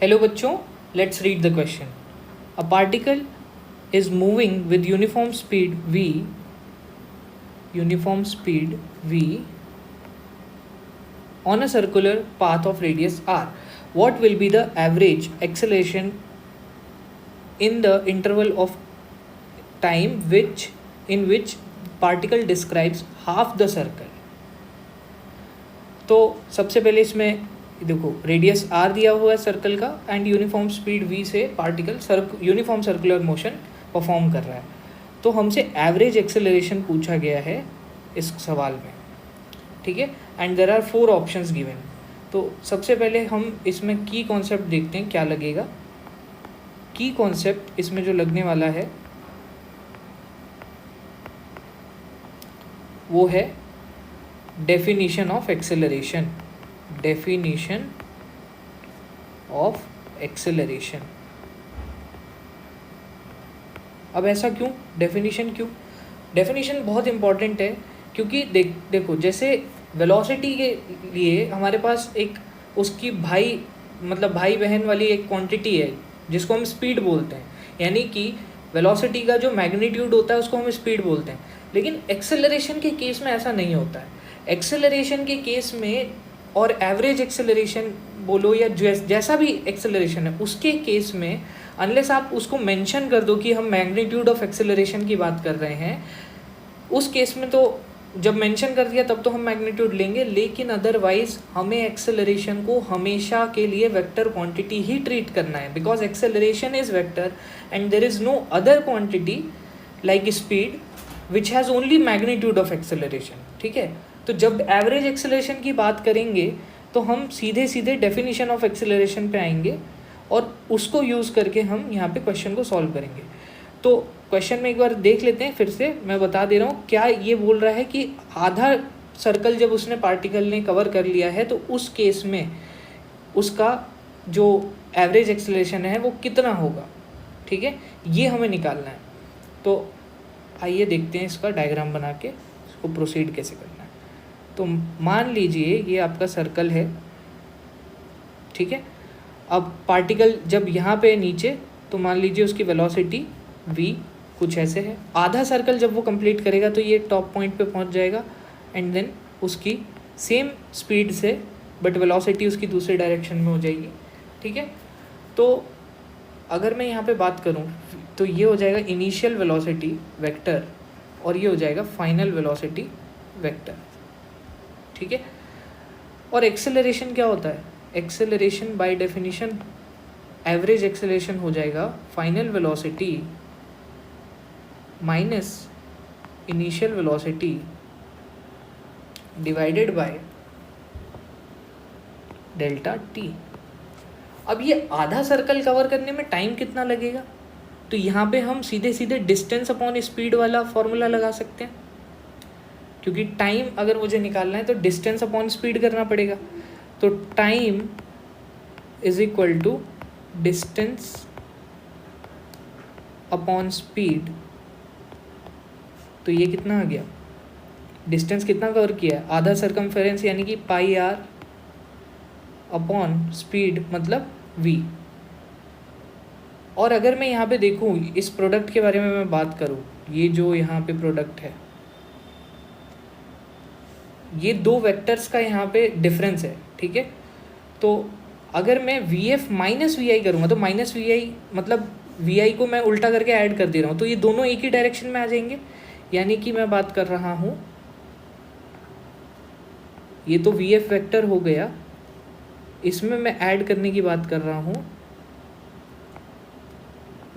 Hello बच्चों, let's read the question. A particle is moving with uniform speed v on a circular path of radius r. What will be the average acceleration in the interval of time in which particle describes half the circle? तो सबसे पहले इसमें देखो, radius are दिया हुआ है circle का and uniform speed we से particle uniform circular motion perform कर रहा है. तो हमसे एवरेज एक्सेलरेशन पूछा गया है इस सवाल में, ठीक है. And there are 4 options given. तो सबसे पहले हम इसमें की कॉन्सेप्ट देखते हैं क्या लगेगा. की कॉन्सेप्ट इसमें जो लगने वाला है वो है definition of acceleration. Definition of acceleration. अब ऐसा क्यों, डेफिनीशन क्यों? डेफिनीशन बहुत इंपॉर्टेंट है क्योंकि देखो जैसे वेलोसिटी के लिए हमारे पास एक उसकी भाई बहन वाली एक क्वांटिटी है जिसको हम स्पीड बोलते हैं. यानी कि वेलोसिटी का जो मैग्नीट्यूड होता है उसको हम स्पीड बोलते हैं. लेकिन एक्सेलरेशन के केस में ऐसा नहीं होता है. एक्सेलरेशन के केस में और एवरेज एक्सेलरेशन बोलो या जैसा भी एक्सेलरेशन है उसके केस में अनलेस आप उसको मेंशन कर दो कि हम मैग्नीट्यूड ऑफ एक्सेलरेशन की बात कर रहे हैं, उस केस में तो जब मेंशन कर दिया तब तो हम मैग्नीट्यूड लेंगे. लेकिन अदरवाइज हमें एक्सेलरेशन को हमेशा के लिए वेक्टर क्वांटिटी ही ट्रीट करना है because acceleration is vector and there is no other quantity like speed which has only magnitude of acceleration. ठीक है. तो जब एवरेज एक्सेलरेशन की बात करेंगे तो हम सीधे सीधे डेफिनेशन ऑफ एक्सेलरेशन पे आएंगे और उसको यूज़ करके हम यहाँ पे क्वेश्चन को सॉल्व करेंगे. तो क्वेश्चन में एक बार देख लेते हैं फिर से. मैं बता दे रहा हूँ क्या ये बोल रहा है कि आधा सर्कल जब उसने पार्टिकल ने कवर कर लिया है तो उस केस में उसका जो एवरेज एक्सेलरेशन है वो कितना होगा. ठीक है, ये हमें निकालना है. तो आइए देखते हैं इसका डायग्राम बना के इसको प्रोसीड कैसे करना है. तो मान लीजिए ये आपका सर्कल है, ठीक है. अब पार्टिकल जब यहाँ पे नीचे तो मान लीजिए उसकी वेलोसिटी v कुछ ऐसे है. आधा सर्कल जब वो कंप्लीट करेगा तो ये टॉप पॉइंट पे पहुँच जाएगा एंड देन उसकी सेम स्पीड से बट वेलोसिटी उसकी दूसरे डायरेक्शन में हो जाएगी. ठीक है. तो अगर मैं यहाँ पे बात करूँ तो ये हो जाएगा इनिशियल वेलोसिटी वेक्टर और ये हो जाएगा फाइनल वेलोसिटी वेक्टर. ठीक है. और एक्सेलरेशन क्या होता है? Acceleration by definition average acceleration हो जाएगा final velocity minus initial velocity divided by delta T. अब ये आधा सर्कल कवर करने में टाइम कितना लगेगा? तो यहाँ पे हम सीधे सीधे डिस्टेंस अपॉन स्पीड वाला फॉर्मूला लगा सकते हैं क्योंकि टाइम अगर मुझे निकालना है तो डिस्टेंस अपॉन स्पीड करना पड़ेगा. तो time is equal to distance upon speed. तो ये कितना आ गया? डिस्टेंस कितना कवर किया है? आधा सर्कमफेरेंस यानी कि पाई आर अपॉन स्पीड मतलब v. और अगर मैं यहाँ पे देखूँ इस प्रोडक्ट के बारे में मैं बात करूँ, ये जो यहाँ पे प्रोडक्ट है ये दो वेक्टर्स का यहाँ पे डिफरेंस है. ठीक है. तो अगर मैं वी एफ माइनस वी आई करूँगा तो माइनस वी आई मतलब वी आई को मैं उल्टा करके ऐड कर दे रहा हूँ तो ये दोनों एक ही डायरेक्शन में आ जाएंगे. यानी कि मैं बात कर रहा हूँ ये तो वी एफ वेक्टर हो गया, इसमें मैं ऐड करने की बात कर रहा हूँ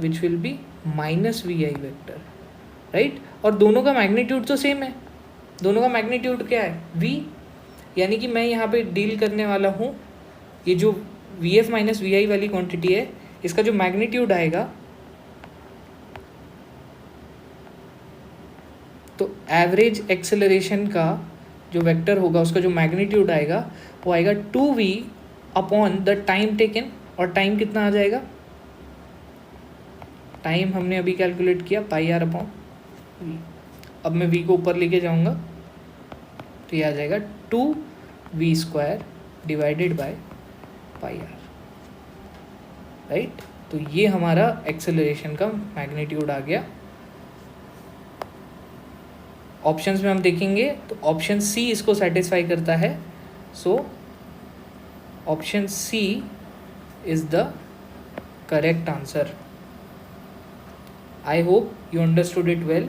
which will be minus V I vector. Right. और दोनों का मैग्नीट्यूड तो सेम है. दोनों का मैग्नीट्यूड क्या है? v. यानी कि मैं यहाँ पे डील करने वाला हूँ ये जो वी एफ माइनस वी आई वाली क्वांटिटी है इसका जो मैग्नीट्यूड आएगा तो एवरेज एक्सेलरेशन का जो वेक्टर होगा उसका जो मैग्नीट्यूड आएगा वो आएगा 2v upon the time taken. और टाइम कितना आ जाएगा? टाइम हमने अभी कैलकुलेट किया पाई आर अपॉन v. अब मैं v को ऊपर लेके जाऊंगा तो ये आ जाएगा 2v² divided by pi R. Right. तो ये हमारा एक्सेलरेशन का मैग्नीट्यूड आ गया। ऑप्शंस में हम देखेंगे तो ऑप्शन सी इसको सेटिस्फाई करता है। So option C is the correct answer. I hope you understood it well.